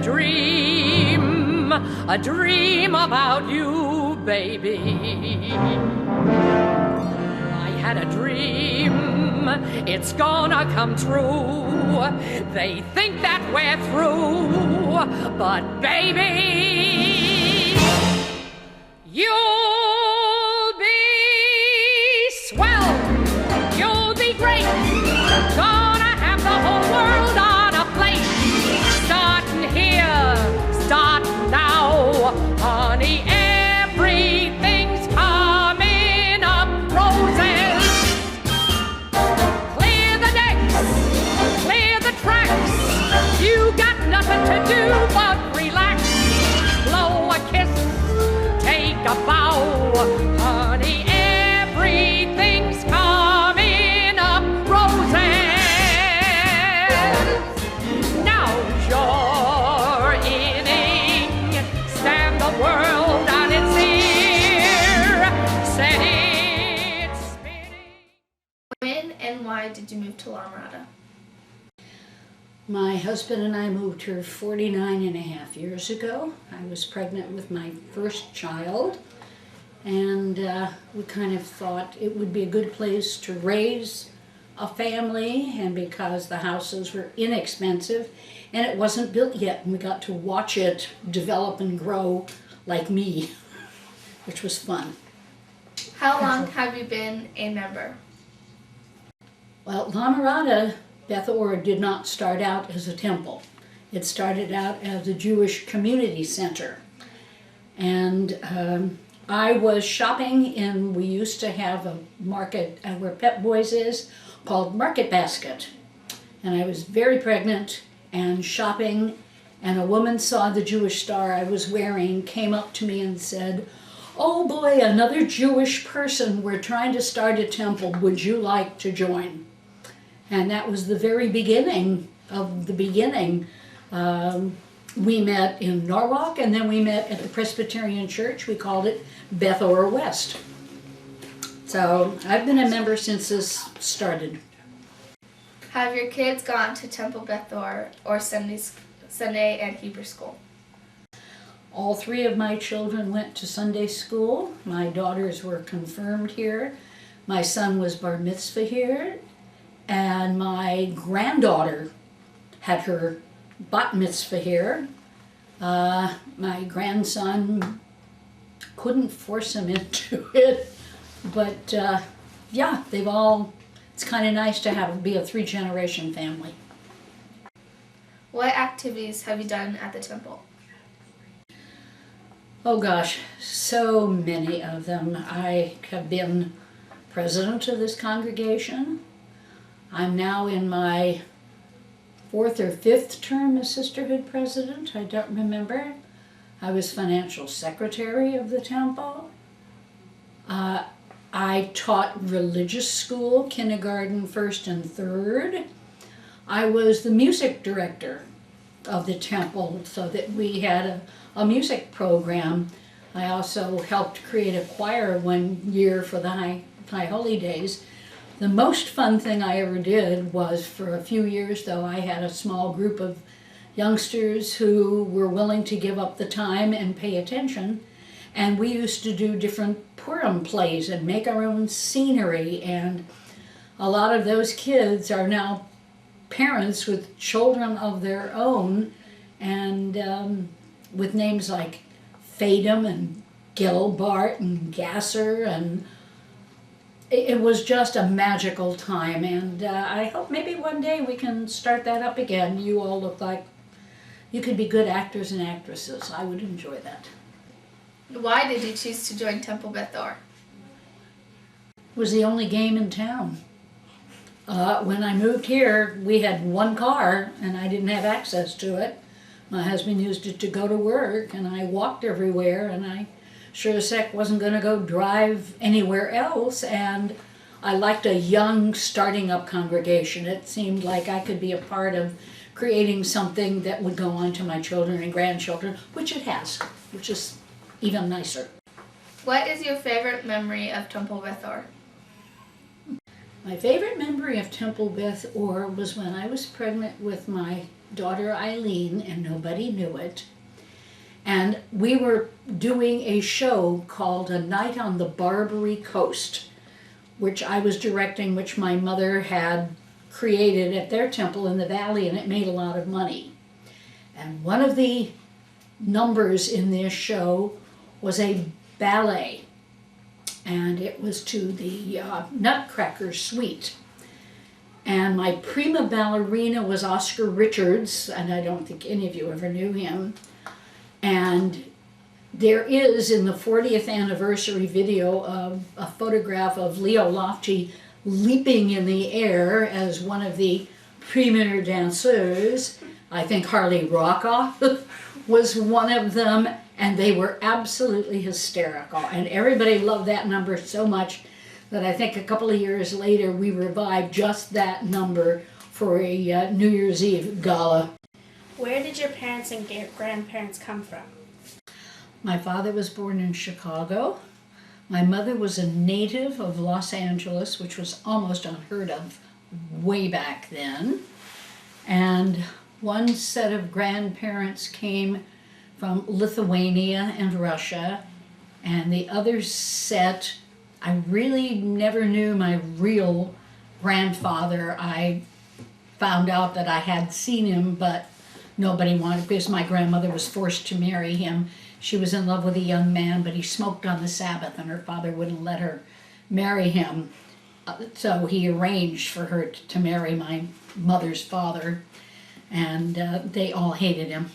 dream about you, baby. I had a dream, it's gonna come true. They think that we're through, but baby, you'll be swell, you'll be great, gonna have the whole world on a plate. Starting here, start now, honey, everything's coming up roses. Clear the decks, clear the tracks, you got nothing to do but relax. Blow a kiss, take a bow, honey, everything's coming up roses. Now's your inning, stand the world on its ear, set it spinning. When and why did you move to La Mirada? My husband and I moved here 49 and a half years ago. I was pregnant with my first child, and we kind of thought it would be a good place to raise a family, and because the houses were inexpensive and it wasn't built yet, and we got to watch it develop and grow like me, which was fun. How long have you been a member? Well, La Mirada, Beth Orr, did not start out as a temple. It started out as a Jewish community center. And I was shopping in, we used to have a market where Pep Boys is, called Market Basket. And I was very pregnant and shopping, and a woman saw the Jewish star I was wearing, came up to me and said, "Oh boy, another Jewish person. We're trying to start a temple. Would you like to join?" And that was the very beginning of the beginning. We met in Norwalk, and then we met at the Presbyterian Church. We called it Beth Orr West. So I've been a member since this started. Have your kids gone to Temple Beth Orr or Sunday and Hebrew school? All three of my children went to Sunday school. My daughters were confirmed here. My son was bar mitzvah here. And my granddaughter had her bat mitzvah here. My grandson, couldn't force him into it, but yeah, they've all, it's kind of nice to be a three-generation family. What activities have you done at the temple? Oh gosh, so many of them. I have been president of this congregation. I'm now in my 4th or 5th term as sisterhood president. I don't remember. I was financial secretary of the temple. I taught religious school, kindergarten, 1st and 3rd. I was the music director of the temple, so that we had a music program. I also helped create a choir one year for the High Holy Days. The most fun thing I ever did was, for a few years though, I had a small group of youngsters who were willing to give up the time and pay attention, and we used to do different Purim plays and make our own scenery, and a lot of those kids are now parents with children of their own, and with names like Fadum and Gilbart and Gasser, and it was just a magical time, and I hope maybe one day we can start that up again. You all look like you could be good actors and actresses. I would enjoy that. Why did you choose to join Temple Beth Orr? It was the only game in town. When I moved here, we had one car, and I didn't have access to it. My husband used it to go to work, and I walked everywhere, and I sure as heck wasn't going to go drive anywhere else, and I liked a young, starting up congregation. It seemed like I could be a part of creating something that would go on to my children and grandchildren, which it has, which is even nicer. What is your favorite memory of Temple Beth Orr? My favorite memory of Temple Beth Orr was when I was pregnant with my daughter Eileen, and nobody knew it. And we were doing a show called A Night on the Barbary Coast, which I was directing, which my mother had created at their temple in the valley, and it made a lot of money. And one of the numbers in this show was a ballet, and it was to the Nutcracker Suite. And my prima ballerina was Oscar Richards, and I don't think any of you ever knew him. And there is, in the 40th anniversary video, a photograph of Leo Lofty leaping in the air as one of the premier danseurs. I think Harley Rockoff was one of them, and they were absolutely hysterical. And everybody loved that number so much that I think a couple of years later we revived just that number for a New Year's Eve gala. Where did your parents and grandparents come from? My father was born in Chicago. My mother was a native of Los Angeles, which was almost unheard of way back then. And one set of grandparents came from Lithuania and Russia, and the other set, I really never knew my real grandfather. I found out that I had seen him, but nobody wanted, because my grandmother was forced to marry him. She was in love with a young man, but he smoked on the Sabbath, and her father wouldn't let her marry him. So he arranged for her to marry my mother's father, and they all hated him.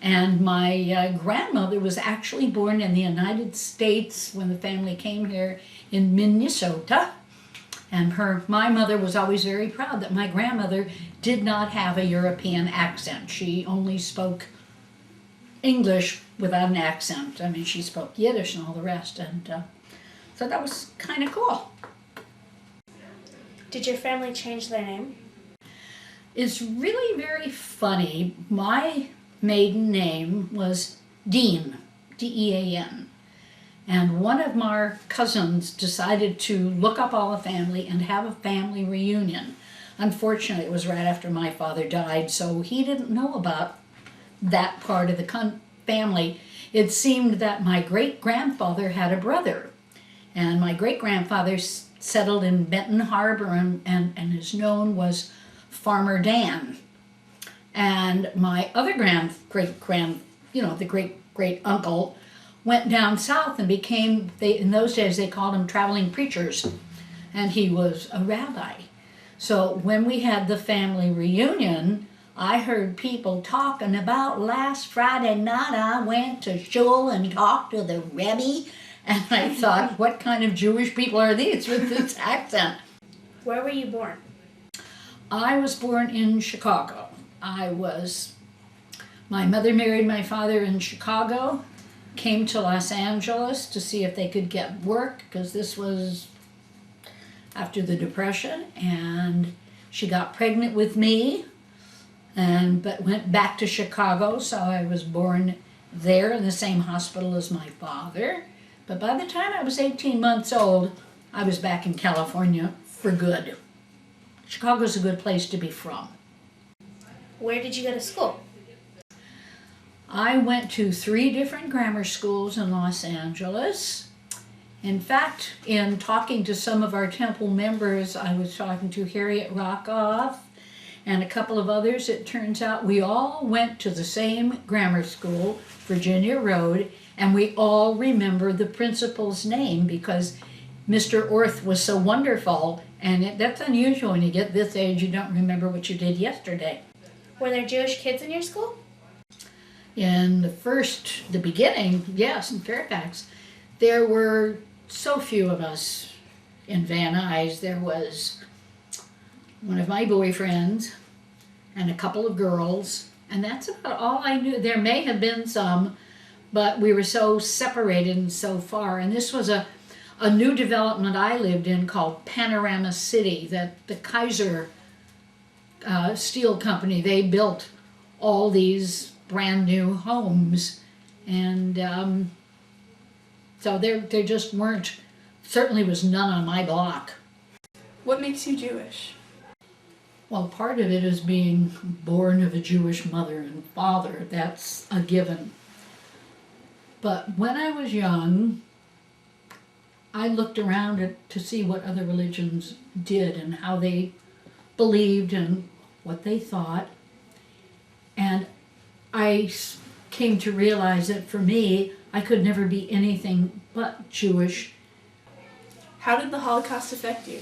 And my grandmother was actually born in the United States when the family came here in Minnesota. And my mother was always very proud that my grandmother did not have a European accent. She only spoke English without an accent. I mean, she spoke Yiddish and all the rest. And so that was kind of cool. Did your family change their name? It's really very funny. My maiden name was Dean, D-E-A-N. And one of my cousins decided to look up all the family and have a family reunion. Unfortunately, it was right after my father died, so he didn't know about that part of the family. It seemed that my great-grandfather had a brother, and my great-grandfather settled in Benton Harbor, and his known was Farmer Dan. And my other the great-great-uncle went down south and became, in those days they called them traveling preachers, and he was a rabbi. So when we had the family reunion, I heard people talking about last Friday night I went to shul and talked to the Rebbe, and I thought, what kind of Jewish people are these with this accent? Where were you born? I was born in Chicago. My mother married my father in Chicago, came to Los Angeles to see if they could get work, because this was after the Depression, and she got pregnant with me, but went back to Chicago, so I was born there in the same hospital as my father. But by the time I was 18 months old, I was back in California for good. Chicago's a good place to be from. Where did you go to school? I went to 3 different grammar schools in Los Angeles. In fact, in talking to some of our temple members, I was talking to Harriet Rockoff and a couple of others. It turns out we all went to the same grammar school, Virginia Road, and we all remember the principal's name because Mr. Orth was so wonderful, and that's unusual when you get this age, you don't remember what you did yesterday. Were there Jewish kids in your school? In the beginning, yes, in Fairfax, there were so few of us in Van Nuys. There was one of my boyfriends and a couple of girls, and that's about all I knew. There may have been some, but we were so separated and so far. And this was a new development I lived in called Panorama City, that the Kaiser Steel Company, they built all these brand new homes, and so there just weren't, certainly was none on my block. What makes you Jewish? Well, part of it is being born of a Jewish mother and father. That's a given. But when I was young, I looked around to see what other religions did and how they believed and what they thought. And I came to realize that for me, I could never be anything but Jewish. How did the Holocaust affect you?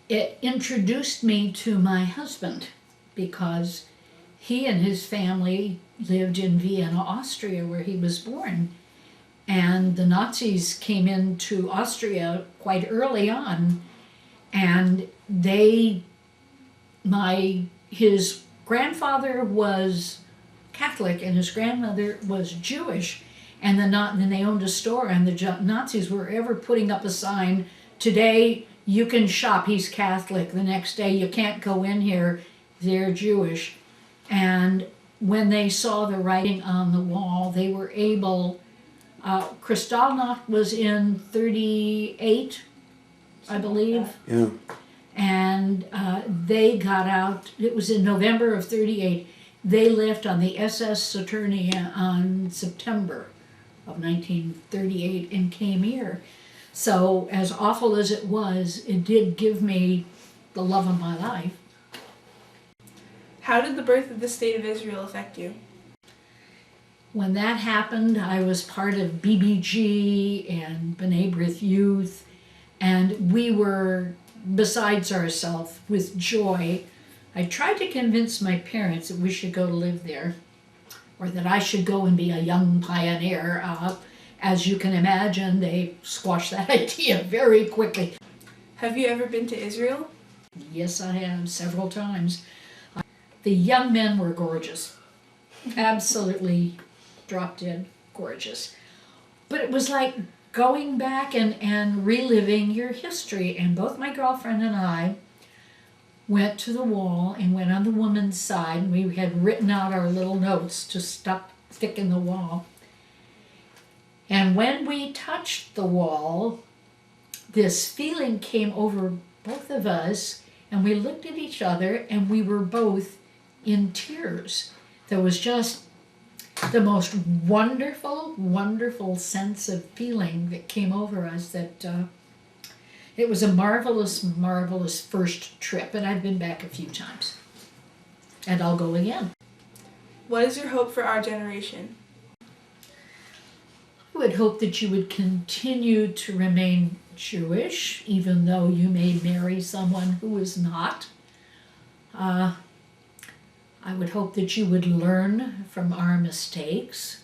It introduced me to my husband because he and his family lived in Vienna, Austria, where he was born. And the Nazis came into Austria quite early on, and his grandfather was Catholic and his grandmother was Jewish, and then they owned a store, and the Nazis were ever putting up a sign, today you can shop, he's Catholic, the next day you can't go in here, they're Jewish. And when they saw the writing on the wall, they were able, Kristallnacht was in 38, I believe. Yeah. And they got out, it was in November of 38, they left on the SS Saturnia on September of 1938 and came here. So as awful as it was, it did give me the love of my life. How did the birth of the State of Israel affect you? When that happened, I was part of BBG and B'nai B'rith Youth, and we were besides ourselves with joy. I tried to convince my parents that we should go to live there, or that I should go and be a young pioneer. As you can imagine, they squashed that idea very quickly. Have you ever been to Israel? Yes, I have, several times. The young men were gorgeous. Absolutely drop-dead gorgeous. But it was like going back and reliving your history. And both my girlfriend and I went to the wall and went on the woman's side. And we had written out our little notes to stick in the wall. And when we touched the wall, this feeling came over both of us, and we looked at each other, and we were both in tears. There was just the most wonderful, wonderful sense of feeling that came over us that it was a marvelous, marvelous first trip, and I've been back a few times. And I'll go again. What is your hope for our generation? I would hope that you would continue to remain Jewish, even though you may marry someone who is not. I would hope that you would learn from our mistakes.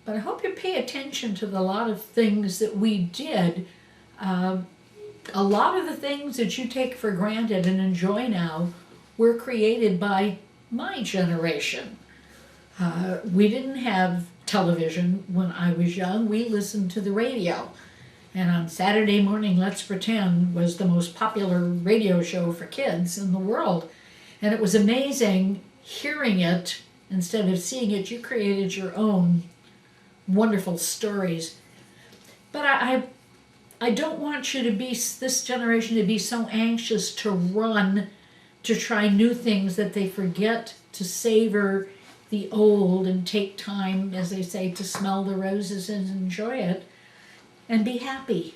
But I hope you pay attention to the lot of things that we did. A lot of the things that you take for granted and enjoy now were created by my generation. We didn't have television when I was young. We listened to the radio. And on Saturday morning, Let's Pretend was the most popular radio show for kids in the world. And it was amazing hearing it instead of seeing it. You created your own wonderful stories. But I don't want you to be, this generation, to be so anxious to run to try new things that they forget to savor the old and take time, as they say, to smell the roses and enjoy it and be happy.